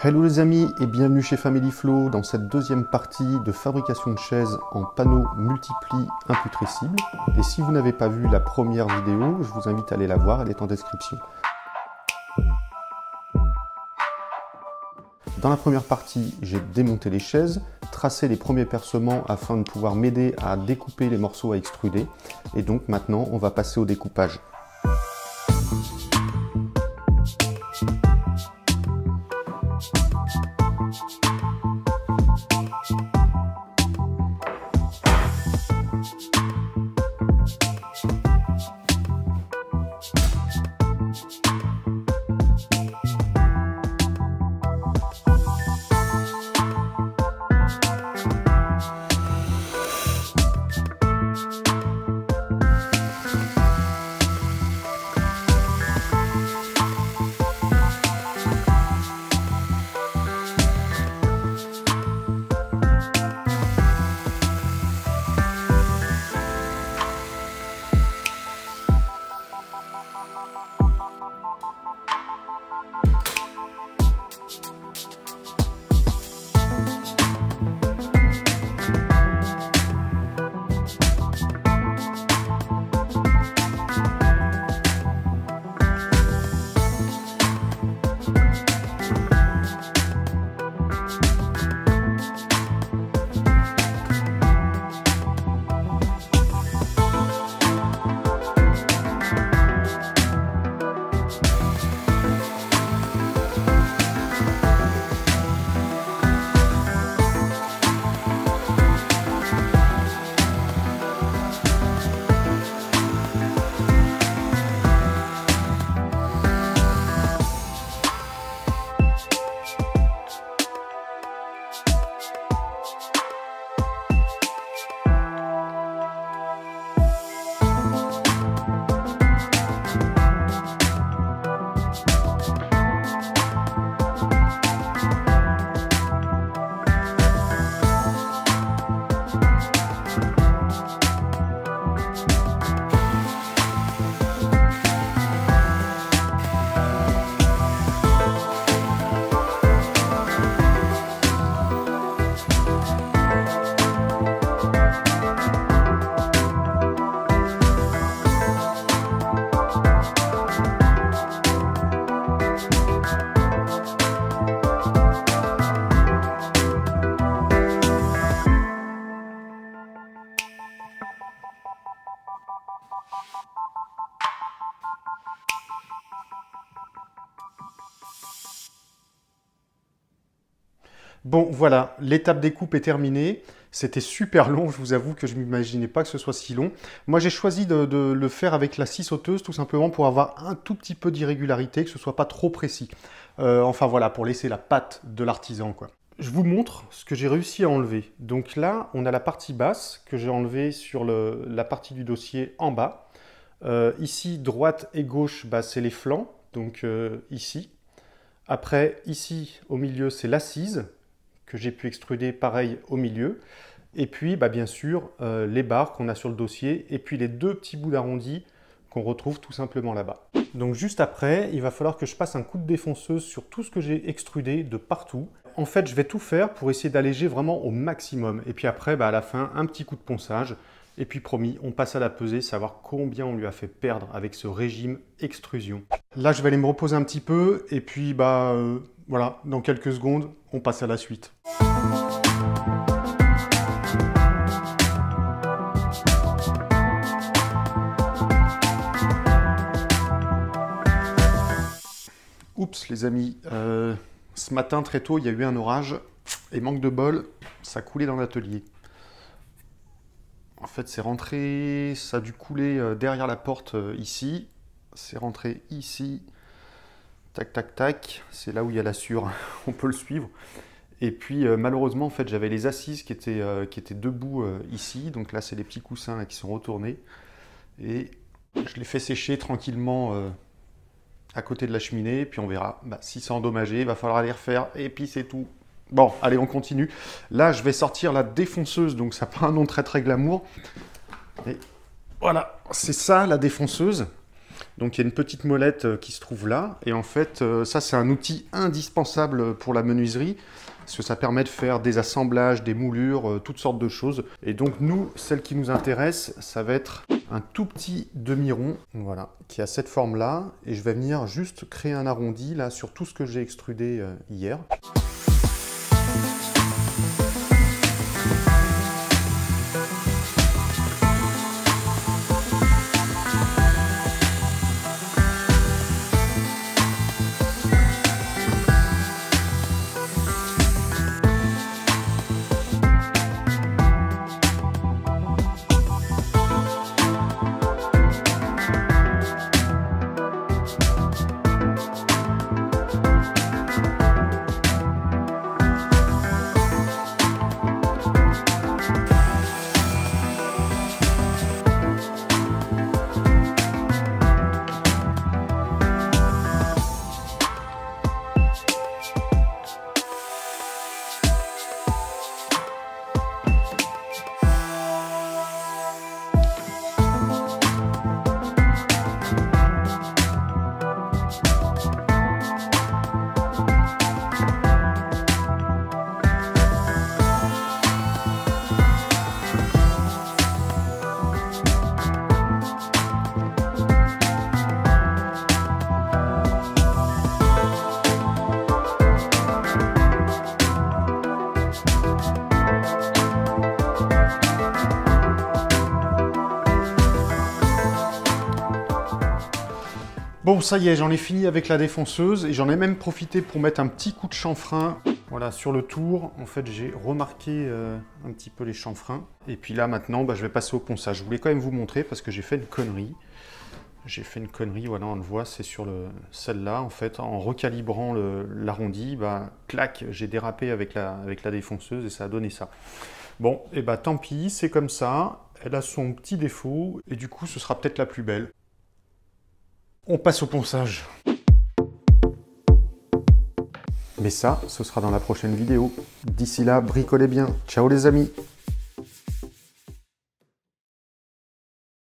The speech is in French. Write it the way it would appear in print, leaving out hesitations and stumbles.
Hello les amis et bienvenue chez Family Flow dans cette deuxième partie de fabrication de chaises en panneaux multipli imputrescibles. Et si vous n'avez pas vu la première vidéo, je vous invite à aller la voir, elle est en description. Dans la première partie, j'ai démonté les chaises, tracé les premiers percements afin de pouvoir m'aider à découper les morceaux à extruder. Et donc maintenant, on va passer au découpage. Bon, voilà, l'étape découpe est terminée. C'était super long, je vous avoue que je ne m'imaginais pas que ce soit si long. Moi, j'ai choisi de le faire avec la scie sauteuse, tout simplement pour avoir un tout petit peu d'irrégularité, que ce ne soit pas trop précis. Enfin voilà, pour laisser la patte de l'artisan, quoi. Je vous montre ce que j'ai réussi à enlever. Donc là, on a la partie basse que j'ai enlevée sur la partie du dossier en bas. Ici, droite et gauche, bah, c'est les flancs, donc ici. Après, ici, au milieu, c'est l'assise que j'ai pu extruder pareil au milieu. Et puis, bah, bien sûr, les barres qu'on a sur le dossier et puis les deux petits bouts d'arrondi qu'on retrouve tout simplement là-bas. Donc juste après, il va falloir que je passe un coup de défonceuse sur tout ce que j'ai extrudé de partout. En fait, je vais tout faire pour essayer d'alléger vraiment au maximum. Et puis après, bah, à la fin, un petit coup de ponçage. Et puis promis, on passe à la pesée, savoir combien on lui a fait perdre avec ce régime extrusion. Là, je vais aller me reposer un petit peu. Et puis, bah, voilà, dans quelques secondes, on passe à la suite. Oups, les amis, ce matin, très tôt, il y a eu un orage. Et manque de bol, ça a coulé dans l'atelier. En fait, c'est rentré, ça a dû couler derrière la porte ici. C'est rentré ici. Tac, tac, tac. C'est là où il y a la sûre. On peut le suivre. Et puis, malheureusement, en fait, j'avais les assises qui étaient debout ici. Donc là, c'est les petits coussins là, qui sont retournés. Et je les fais sécher tranquillement à côté de la cheminée. Puis on verra. Bah, si c'est endommagé, il va falloir les refaire. Et puis, c'est tout. Bon, allez, on continue. Là, je vais sortir la défonceuse, donc ça n'a pas un nom très glamour. Et voilà, c'est ça la défonceuse. Donc il y a une petite molette qui se trouve là. Et en fait, ça c'est un outil indispensable pour la menuiserie. Parce que ça permet de faire des assemblages, des moulures, toutes sortes de choses. Et donc nous, celle qui nous intéresse, ça va être un tout petit demi-rond, voilà, qui a cette forme-là. Et je vais venir juste créer un arrondi là sur tout ce que j'ai extrudé hier. Bon, ça y est, j'en ai fini avec la défonceuse et j'en ai même profité pour mettre un petit coup de chanfrein. Voilà, sur le tour, en fait, j'ai remarqué un petit peu les chanfreins. Et puis là, maintenant, je vais passer au ponçage. Je voulais quand même vous montrer parce que j'ai fait une connerie. Voilà, on le voit, c'est sur celle-là, en fait, en recalibrant l'arrondi, clac, j'ai dérapé avec la défonceuse et ça a donné ça. Bon, et tant pis, c'est comme ça. Elle a son petit défaut et du coup, ce sera peut-être la plus belle. On passe au ponçage. Mais ça, ce sera dans la prochaine vidéo. D'ici là, bricolez bien. Ciao les amis!